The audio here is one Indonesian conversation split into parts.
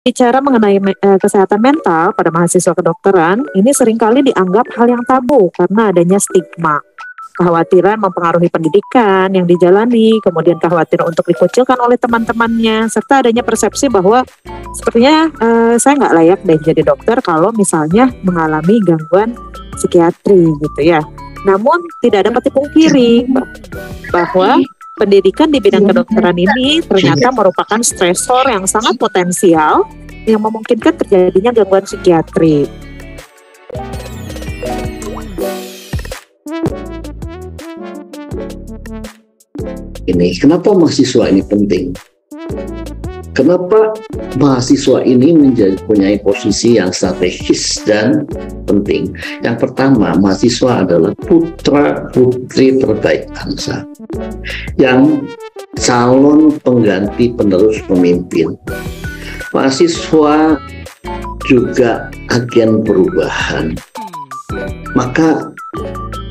Bicara mengenai kesehatan mental pada mahasiswa kedokteran, ini seringkali dianggap hal yang tabu karena adanya stigma. Kekhawatiran mempengaruhi pendidikan yang dijalani, kemudian kekhawatiran untuk dikucilkan oleh teman-temannya, serta adanya persepsi bahwa sepertinya saya nggak layak deh jadi dokter kalau misalnya mengalami gangguan psikiatri gitu ya. Namun tidak dapat dipungkiri bahwa pendidikan di bidang kedokteran ini ternyata merupakan stresor yang sangat potensial yang memungkinkan terjadinya gangguan psikiatri. Ini kenapa mahasiswa ini penting? Kenapa mahasiswa ini mempunyai posisi yang strategis dan penting? Yang pertama, mahasiswa adalah putra-putri terbaik bangsa, yang calon pengganti penerus pemimpin. Mahasiswa juga agen perubahan. Maka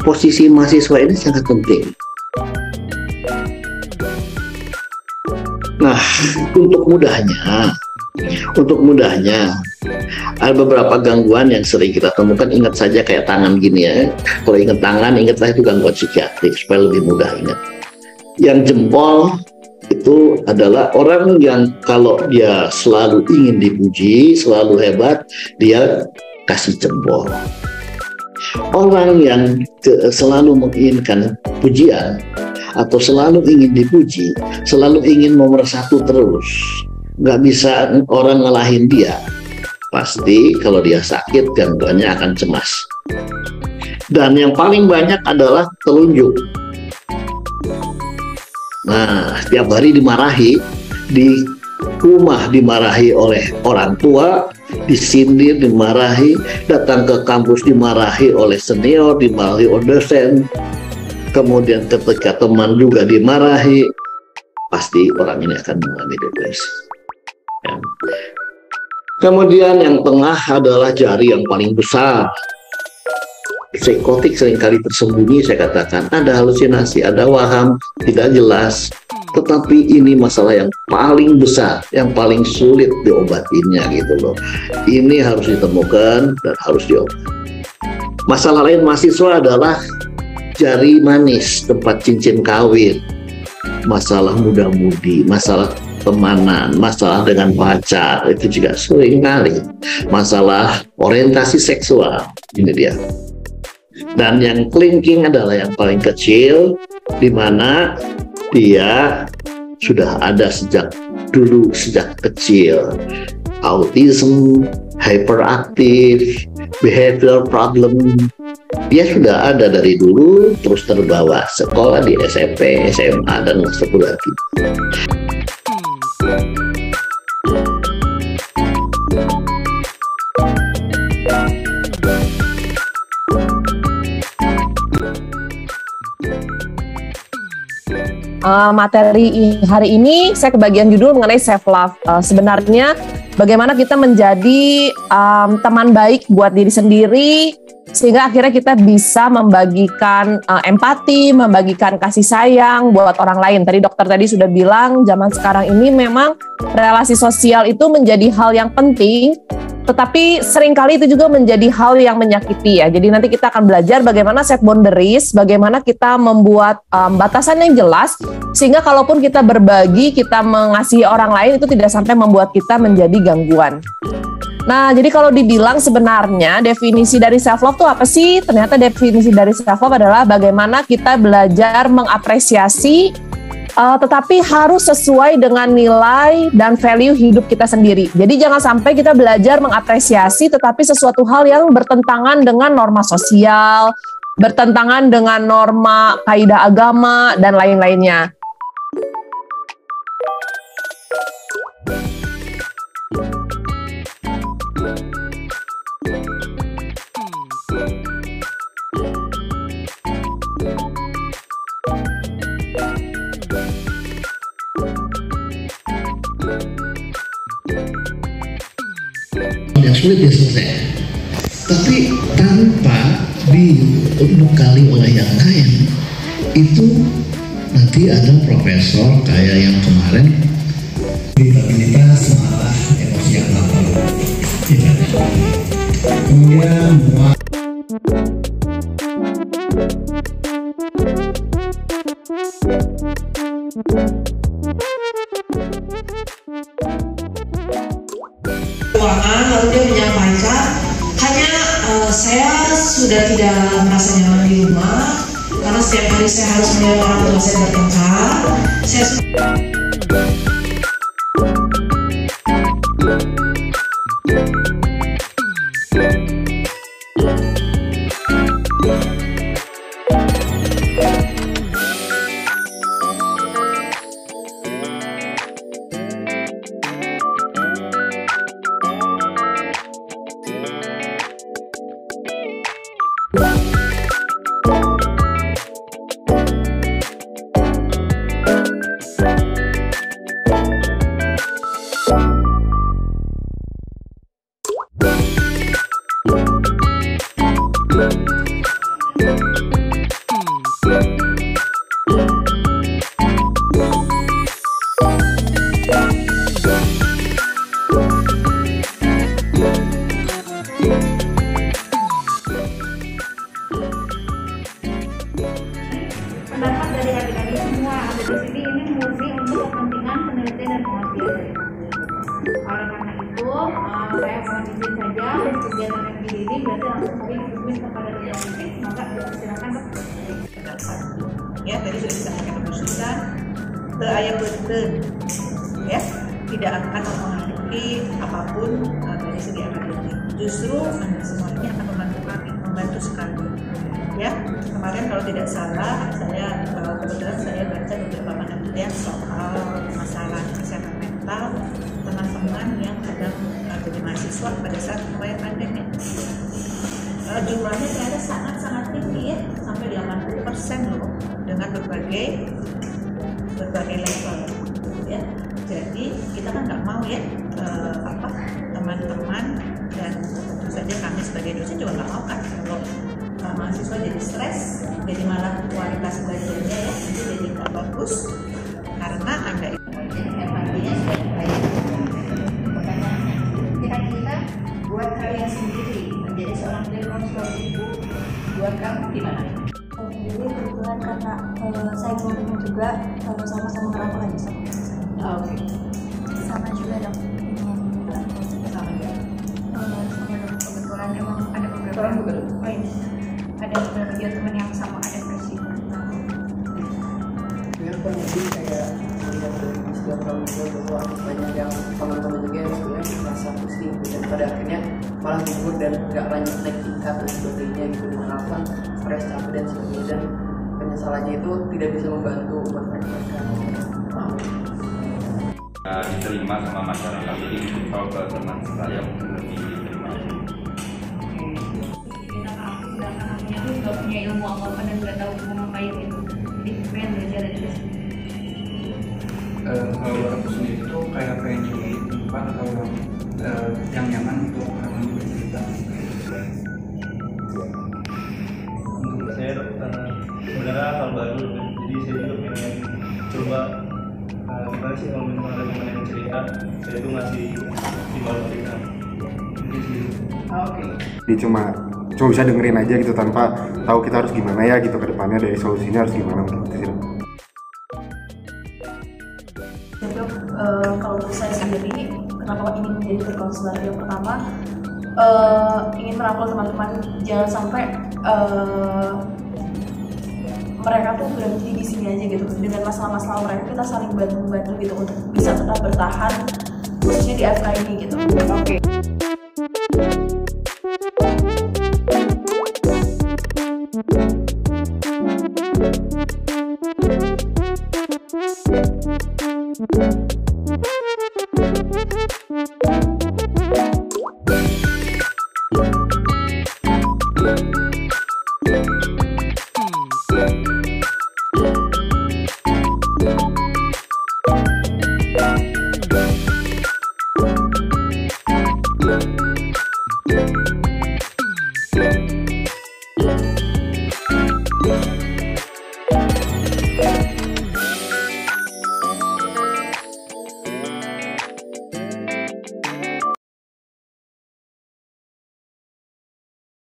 posisi mahasiswa ini sangat penting. Nah, untuk mudahnya ada beberapa gangguan yang sering kita temukan. Ingat saja kayak tangan gini ya. Kalau ingat tangan, ingatlah itu gangguan psikiatrik supaya lebih mudah ingat. Yang jempol itu adalah orang yang kalau dia selalu ingin dipuji, selalu hebat, dia kasih jempol. Orang yang selalu menginginkan pujian atau selalu ingin dipuji, selalu ingin nomor satu terus, nggak bisa orang ngalahin dia, pasti kalau dia sakit gangguannya akan cemas. Dan yang paling banyak adalah telunjuk. Nah, setiap hari dimarahi, di rumah dimarahi oleh orang tua, disindir, dimarahi, datang ke kampus dimarahi oleh senior, dimarahi oleh dosen, kemudian ketika teman juga dimarahi, pasti orang ini akan mengalami depresi. Ya. Kemudian yang tengah adalah jari yang paling besar. Psikotik seringkali tersembunyi, saya katakan. Ada halusinasi, ada waham, tidak jelas. Tetapi ini masalah yang paling besar, yang paling sulit diobatinya gitu loh. Ini harus ditemukan dan harus diobati. Masalah lain mahasiswa adalah jari manis, tempat cincin kawin, masalah muda-mudi, masalah temanan, masalah dengan pacar, itu juga sering kali. Masalah orientasi seksual, ini dia. Dan yang kelingking adalah yang paling kecil, di mana dia sudah ada sejak dulu, sejak kecil. Autism, hyperaktif, behavior problem, dia sudah ada dari dulu, terus terbawa sekolah di SMP, SMA, dan sekolah lagi. Materi hari ini saya kebagian judul mengenai self love. Sebenarnya bagaimana kita menjadi teman baik buat diri sendiri sehingga akhirnya kita bisa membagikan empati, membagikan kasih sayang buat orang lain. Tadi dokter tadi sudah bilang zaman sekarang ini memang relasi sosial itu menjadi hal yang penting. Tetapi seringkali itu juga menjadi hal yang menyakiti ya. Jadi nanti kita akan belajar bagaimana set boundaries, bagaimana kita membuat batasan yang jelas, sehingga kalaupun kita berbagi, kita mengasihi orang lain, itu tidak sampai membuat kita menjadi gangguan. Nah, jadi kalau dibilang sebenarnya definisi dari self-love itu apa sih? Ternyata definisi dari self-love adalah bagaimana kita belajar mengapresiasi tetapi harus sesuai dengan nilai dan value hidup kita sendiri. Jadi jangan sampai kita belajar mengapresiasi tetapi sesuatu hal yang bertentangan dengan norma sosial, bertentangan dengan norma kaidah agama, dan lain-lainnya. Yang sulit ya selesai, tapi tanpa dibekali oleh yang lain, itu nanti ada profesor kayak yang kemarin, irritabilitas, marah, emosi yang apa Keuangan, lalu dia menyampaikan hanya saya sudah tidak merasa nyaman di rumah karena setiap hari saya harus melihat orang tua saya bertengkar. Pendapat dari adik-adik semua ada di sini ini murni untuk kepentingan penelitian dan pengajian. Oleh karena itu, saya mohon izin saja kegiatan FGD ini berarti langsung kami berhubung kepada Dr. Titik, maka silakan Dok. Ya, tadi sudah disampaikan Dr. Susan, ayat betul, ya, tidak akan mempengaruhi apapun dari segi akademik. Justru Anda semuanya akan membantu kami, membantu sekali. Ya, kemarin kalau tidak salah, saya kebetulan saya baca beberapa penelitian soal masalah kesehatan mental teman-teman yang sedang jadi mahasiswa pada saat mulai pandemi. Jumlahnya ternyata sangat-sangat tinggi ya, sampai 80% loh, dengan berbagai level. Ya, jadi kita kan nggak mau ya teman-teman dan tentu saja kami sebagai dosen juga nggak mau kan kalau mahasiswa jadi stres, jadi malah kualitas belajarnya ya itu jadi nggak bagus karena Anda itu empatinya sudah baik. Kira-kira buat kalian sendiri menjadi seorang konselor itu buat kamu gimana? Jadi kebetulan karena saya mau juga sama-sama kenapa aja sama. Oke. Sama juga dok. Sama juga. Sama dok kebetulan emang ada beberapa Orang juga dong. ada beberapa juga teman yang sama ada depresi. Kenapa mungkin kayak melihat dari setiap tahun bahwa banyak yang teman-teman juga yang sebenarnya merasa pusing dan pada akhirnya malah gugur dan nggak lanjut naik tingkat dan sebagainya gitu dengan alasan stres, capek dan sebagainya dan penyesalannya itu tidak bisa membantu buat mereka. Diterima sama masyarakat, jadi kalau ke teman saya mungkin lebih diterima. Aku juga punya ilmu apa-apa dan nggak tahu mau ngapain itu. Jadi pengen belajar dari sini. Kalau aku sendiri tuh kayak pengen jadi tempat atau yang nyaman untuk orang bercerita. Untuk saya sebenarnya hal baru, jadi saya juga pengen coba gimana sih kalau misalnya ada teman yang cerita, saya tuh ngasih timbal balikan. Oke. Jadi cuma bisa dengerin aja gitu tanpa tahu kita harus gimana ya gitu ke depannya, dari solusinya harus gimana gitu sih. Kalau untuk saya sendiri, kenapa ingin menjadi berkonselor? Yang pertama, ingin merangkul teman-teman, jangan sampai mereka tuh berhenti di sini aja gitu. Dengan masalah-masalah mereka kita saling bantu gitu untuk bisa tetap bertahan, khususnya di FK ini gitu. Oke.